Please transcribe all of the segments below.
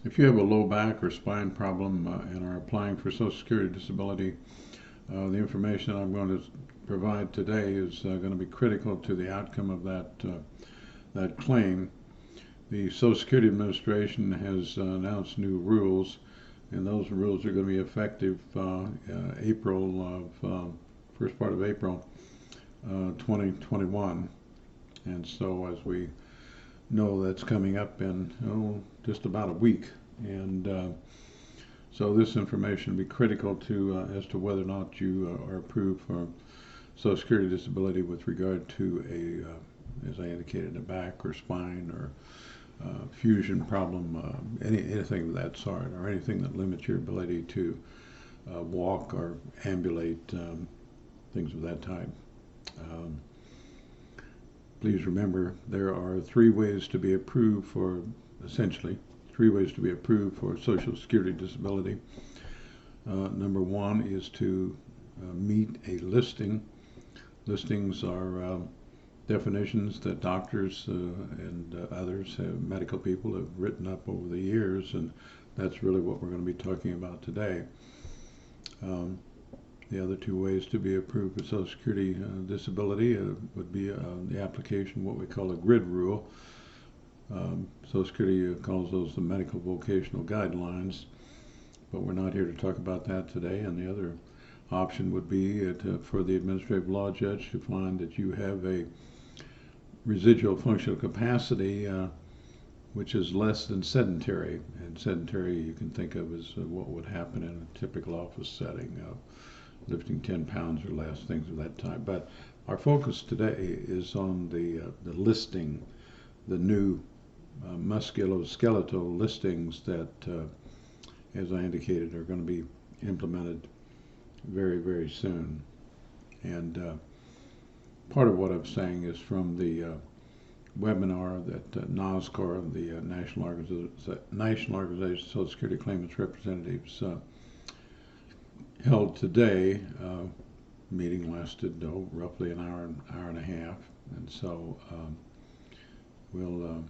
If you have a low back or spine problem and are applying for Social Security disability, the information that I'm going to provide today is going to be critical to the outcome of that claim. The Social Security Administration has announced new rules, and those rules are going to be effective first part of April 2021. And so, as we know, that's coming up in just about a week. And so this information will be critical to as to whether or not you are approved for Social Security disability with regard to as I indicated, a back or spine or fusion problem, anything of that sort, or anything that limits your ability to walk or ambulate, things of that type. Please remember there are three ways to be approved for, essentially, three ways to be approved for Social Security disability. Number one is to meet a listing. Listings are definitions that doctors and others, medical people, have written up over the years, and that's really what we're going to be talking about today. The other two ways to be approved for Social Security disability would be the application, what we call a grid rule. Social Security calls those the medical vocational guidelines, but we're not here to talk about that today. And the other option would be for the administrative law judge to find that you have a residual functional capacity which is less than sedentary. And sedentary you can think of as what would happen in a typical office setting, lifting 10 pounds or less, things of that type. But our focus today is on the listing, the new musculoskeletal listings that, as I indicated, are going to be implemented very, very soon. And part of what I'm saying is from the webinar that NOSCOR, the National Organization of Social Security Claimants Representatives, held today. Meeting lasted roughly an hour and a half, and so we'll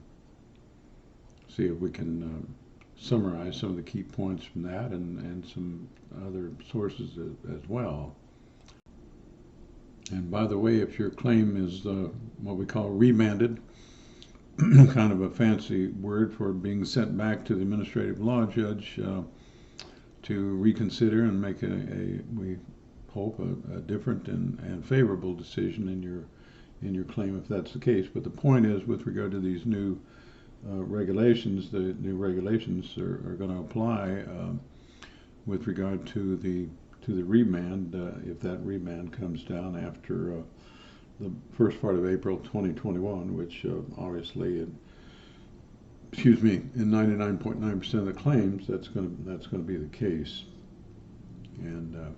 see if we can summarize some of the key points from that and some other sources as well. And by the way, if your claim is what we call remanded, kind of a fancy word for being sent back to the administrative law judge to reconsider and make we hope a different and favorable decision in your claim if that's the case. But the point is, with regard to these new regulations, the new regulations are going to apply with regard to the remand, if that remand comes down after the first part of April 2021, which obviously, in 99.9% of the claims, that's going to be the case. And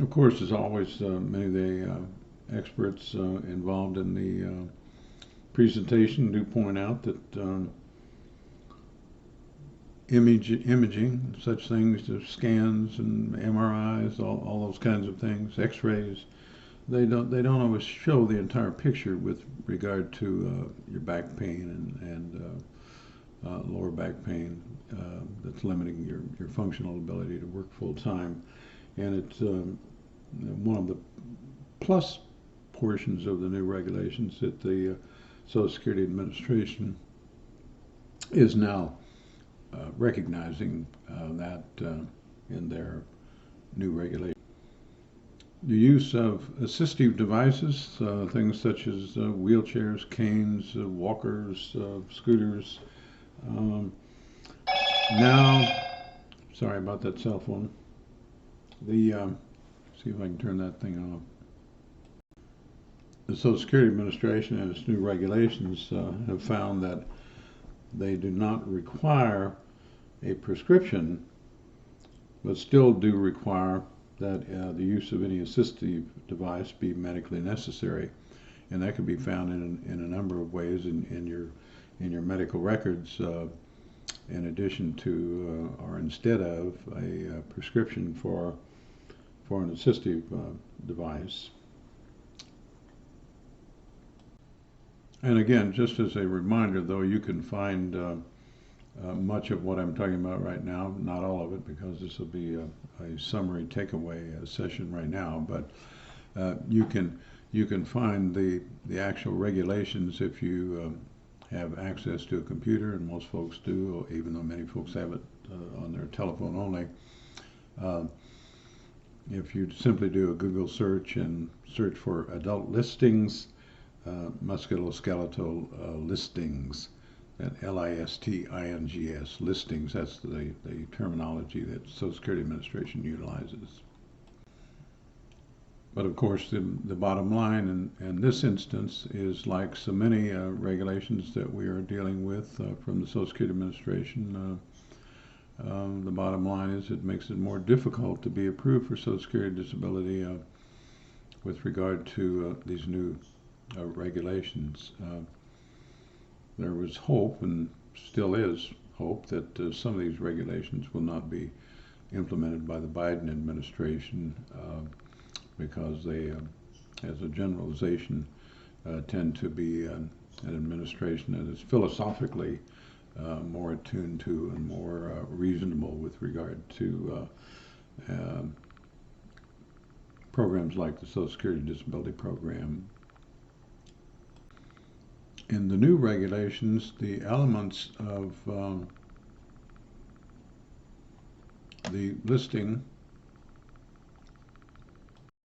of course, as always, many of the experts involved in the presentation do point out that imaging, such things as scans and MRIs, all those kinds of things, X-rays, they don't always show the entire picture with regard to your back pain and lower back pain that's limiting your functional ability to work full time. And it's one of the plus portions of the new regulations that the Social Security Administration is now recognizing that in their new regulation. The use of assistive devices, things such as wheelchairs, canes, walkers, scooters. Now, sorry about that cell phone. See if I can turn that thing off. The Social Security Administration and its new regulations have found that they do not require a prescription, but still do require that the use of any assistive device be medically necessary, and that can be found in a number of ways in your medical records, in addition to or instead of a prescription for an assistive device. And again, just as a reminder, though, you can find much of what I'm talking about right now, not all of it, because this will be a summary takeaway session right now, but you can find the actual regulations if you have access to a computer, and most folks do, even though many folks have it on their telephone only. Uh, if you simply do a Google search and search for adult listings, musculoskeletal listings, that Listings, listings, that's the terminology that Social Security Administration utilizes. But of course, the bottom line in this instance is, like so many regulations that we are dealing with from the Social Security Administration, the bottom line is it makes it more difficult to be approved for Social Security disability with regard to these new regulations. There was hope, and still is hope, that some of these regulations will not be implemented by the Biden administration because they, as a generalization, tend to be an administration that is philosophically more attuned to and more reasonable with regard to programs like the Social Security Disability Program. In the new regulations, the elements of the listing